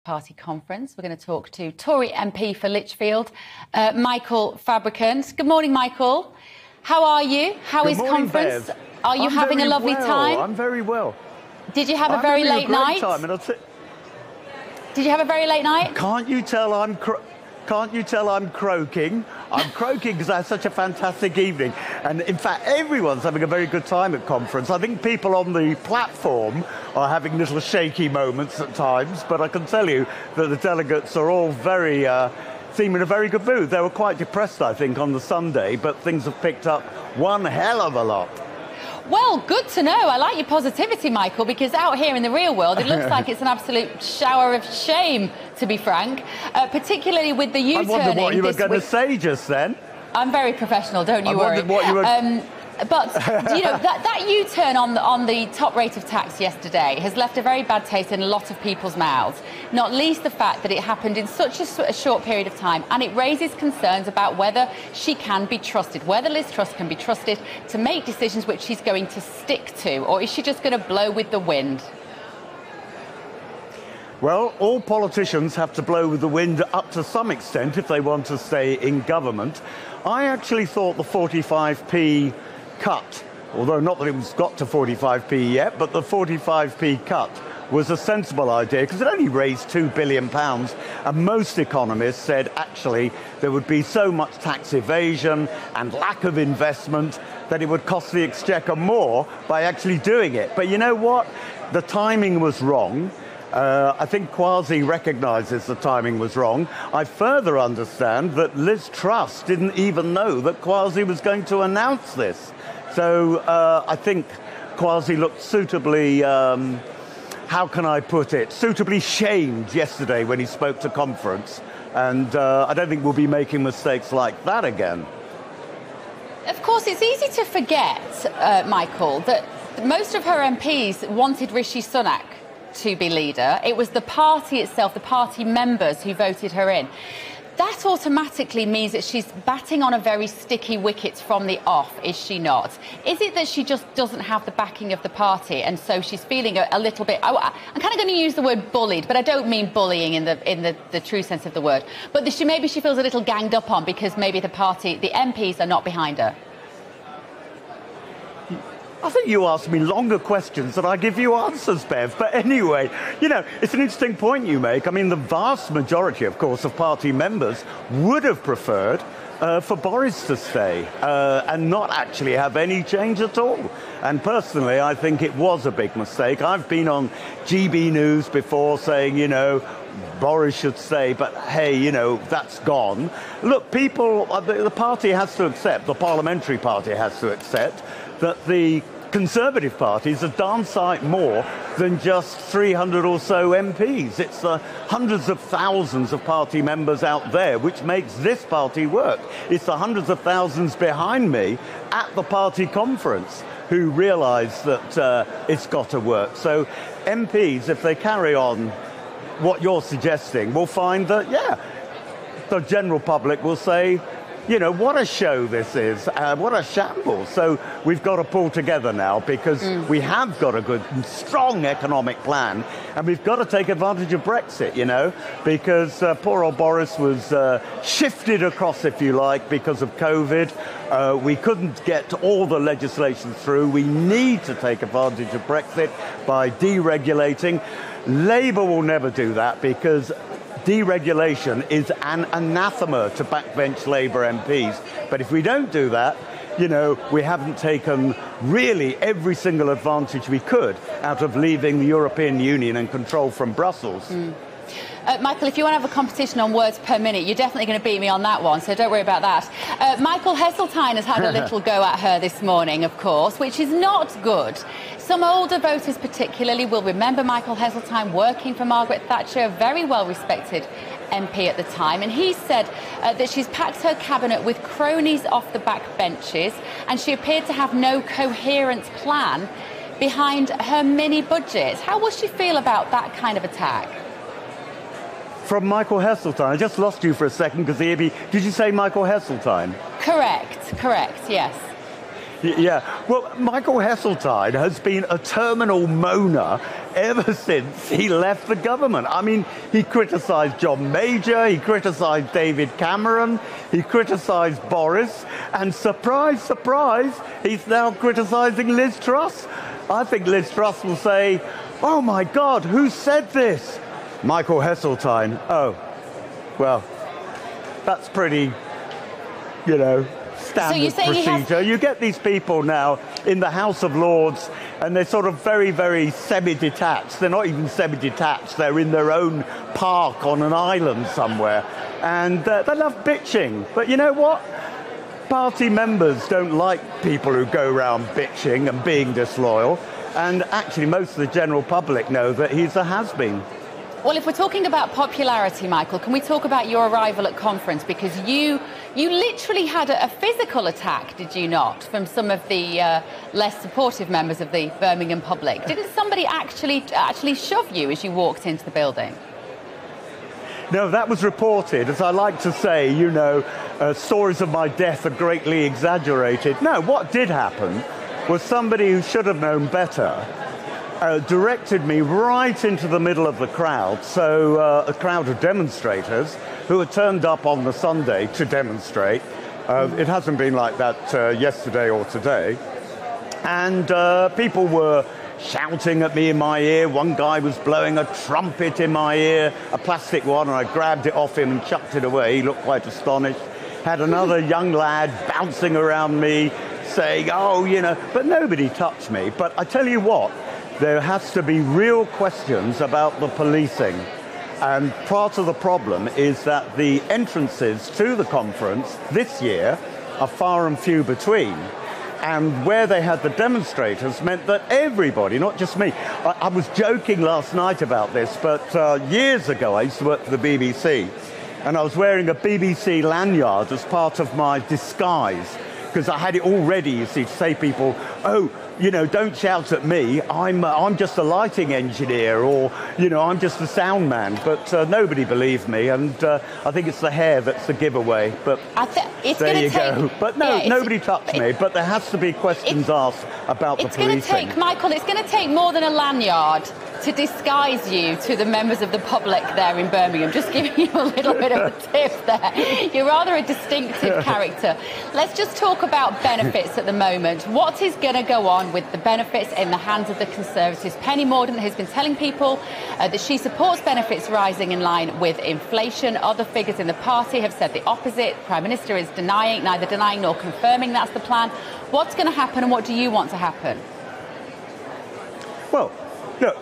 Party conference. We're going to talk to Tory MP for Lichfield, Michael Fabricant. Good morning, Michael. How are you? How is conference? Bev. Are you having a lovely time? I'm very well. Did you have a very late night? Did you have a very late night? Can't you tell I'm croaking? I'm croaking because I had such a fantastic evening. And in fact, everyone's having a very good time at conference. I think people on the platform are having little shaky moments at times, but I can tell you that the delegates are all seem in a very good mood. They were quite depressed, I think, on the Sunday, but things have picked up one hell of a lot. Well, good to know. I like your positivity, Michael, because out here in the real world, it looks like it's an absolute shower of shame, to be frank, particularly with the U-turning. I wondered what you were going to say just then. I'm very professional, don't you worry. What you were... But, you know, that U-turn on the top rate of tax yesterday has left a very bad taste in a lot of people's mouths, not least the fact that it happened in such a short period of time, and it raises concerns about whether she can be trusted, whether Liz Truss can be trusted to make decisions which she's going to stick to, or is she just going to blow with the wind? Well, all politicians have to blow with the wind up to some extent if they want to stay in government. I actually thought the 45p cut, although not that it was got to 45p yet, but the 45p cut was a sensible idea because it only raised £2 billion, and most economists said actually there would be so much tax evasion and lack of investment that it would cost the Exchequer more by actually doing it. But you know what? The timing was wrong. I think Kwasi recognises the timing was wrong. I further understand that Liz Truss didn't even know that Kwasi was going to announce this. So I think Kwasi looked suitably, how can I put it, suitably shamed yesterday when he spoke to conference. And I don't think we'll be making mistakes like that again. Of course, it's easy to forget, Michael, that most of her MPs wanted Rishi Sunak to be leader. It was the party itself, the party members who voted her in. That automatically means that she's batting on a very sticky wicket from the off, is she not? Is it that she just doesn't have the backing of the party and so she's feeling a little bit... I'm kind of going to use the word bullied, but I don't mean bullying in the true sense of the word. But maybe she feels a little ganged up on because maybe the party, the MPs are not behind her. I think you ask me longer questions than I give you answers, Bev. But anyway, you know, it's an interesting point you make. I mean, the vast majority, of course, of party members would have preferred for Boris to stay and not actually have any change at all. And personally, I think it was a big mistake. I've been on GB News before saying, you know, Boris should stay, but hey, you know, that's gone. Look, people, the party has to accept, the parliamentary party has to accept that the Conservative parties have downsized more than just 300 or so MPs. It's the hundreds of thousands of party members out there which makes this party work. It's the hundreds of thousands behind me at the party conference who realise that it's got to work. So MPs, if they carry on what you're suggesting, will find that, yeah, the general public will say, you know, what a show this is, what a shambles. So we've got to pull together now because we have got a good and strong economic plan and we've got to take advantage of Brexit, you know, because poor old Boris was shifted across, if you like, because of COVID. We couldn't get all the legislation through. We need to take advantage of Brexit by deregulating. Labour will never do that because deregulation is an anathema to backbench Labour MPs. But if we don't do that, you know, we haven't taken really every single advantage we could out of leaving the European Union and control from Brussels. Michael, if you want to have a competition on words per minute, you're definitely going to beat me on that one, so don't worry about that. Michael Heseltine has had a little go at her this morning, of course, which is not good. Some older voters particularly will remember Michael Heseltine working for Margaret Thatcher, a very well-respected MP at the time, and he said that she's packed her cabinet with cronies off the back benches and she appeared to have no coherent plan behind her mini budget. How will she feel about that kind of attack? From Michael Heseltine. I just lost you for a second because did you say Michael Heseltine? Correct, yes. Yeah, well, Michael Heseltine has been a terminal moaner ever since he left the government. I mean, he criticised John Major, he criticised David Cameron, he criticised Boris, and surprise, surprise, he's now criticising Liz Truss. I think Liz Truss will say, oh my God, who said this? Michael Heseltine. Oh, well, that's pretty, you know, standard procedure. You get these people now in the House of Lords, and they're sort of very, very semi-detached. They're not even semi-detached. They're in their own park on an island somewhere. And they love bitching. But you know what? Party members don't like people who go around bitching and being disloyal. And actually, most of the general public know that he's a has-been. Well, if we're talking about popularity, Michael, can we talk about your arrival at conference? Because you literally had a physical attack, did you not, from some of the less supportive members of the Birmingham public? Didn't somebody actually shove you as you walked into the building? No, that was reported. As I like to say, you know, stories of my death are greatly exaggerated. No, what did happen was somebody who should have known better directed me right into the middle of the crowd. So a crowd of demonstrators who had turned up on the Sunday to demonstrate. It hasn't been like that yesterday or today. And people were shouting at me in my ear. One guy was blowing a trumpet in my ear, a plastic one, and I grabbed it off him and chucked it away. He looked quite astonished. Had another young lad bouncing around me saying, oh, you know, but nobody touched me. But I tell you what, there has to be real questions about the policing. And part of the problem is that the entrances to the conference this year are far and few between. And where they had the demonstrators meant that everybody, not just me, I was joking last night about this, but years ago I used to work for the BBC, and I was wearing a BBC lanyard as part of my disguise, because I had it all ready, you see, to say to people, oh, you know, don't shout at me, I'm just a lighting engineer, or, you know, I'm just a sound man. But nobody believed me, and I think it's the hair that's the giveaway. But there you go. But no, yeah, nobody touched me, but there has to be questions asked about the policing. It's going to take, Michael, it's going to take more than a lanyard to disguise you to the members of the public there in Birmingham. Just giving you a little bit of a tip there. You're rather a distinctive character. Let's just talk about benefits at the moment. What is going to go on with the benefits in the hands of the Conservatives? Penny Mordaunt has been telling people that she supports benefits rising in line with inflation. Other figures in the party have said the opposite. Prime Minister is neither denying nor confirming that's the plan. What's going to happen, and what do you want to happen? Well, look,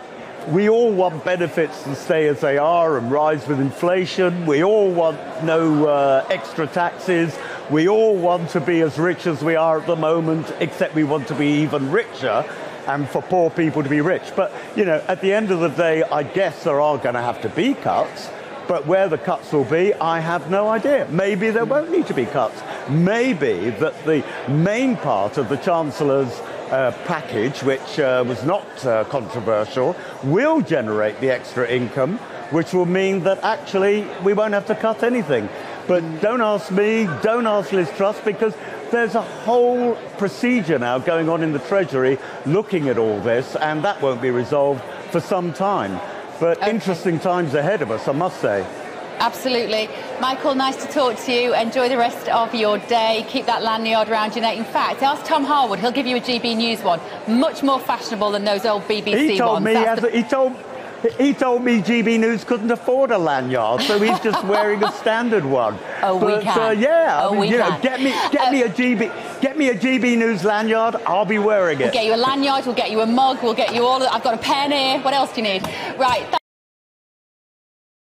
we all want benefits to stay as they are and rise with inflation. We all want no extra taxes. We all want to be as rich as we are at the moment, except we want to be even richer and for poor people to be rich. But, you know, at the end of the day, I guess there are going to have to be cuts. But where the cuts will be, I have no idea. Maybe there won't need to be cuts. Maybe that the main part of the Chancellor's package, which was not controversial, will generate the extra income, which will mean that actually we won't have to cut anything. But don't ask me, don't ask Liz Truss, because there's a whole procedure now going on in the Treasury looking at all this, and that won't be resolved for some time. But interesting times ahead of us, I must say. Absolutely. Michael, nice to talk to you. Enjoy the rest of your day. Keep that lanyard around your neck. In fact, ask Tom Harwood. He'll give you a GB News one. Much more fashionable than those old BBC ones. He told me GB News couldn't afford a lanyard, so he's just wearing a standard one. Oh, but, we can. Yeah, I mean, you know, get me a GB News lanyard. I'll be wearing it. We'll get you a lanyard. We'll get you a mug. We'll get you all. I've got a pen here. What else do you need? Right.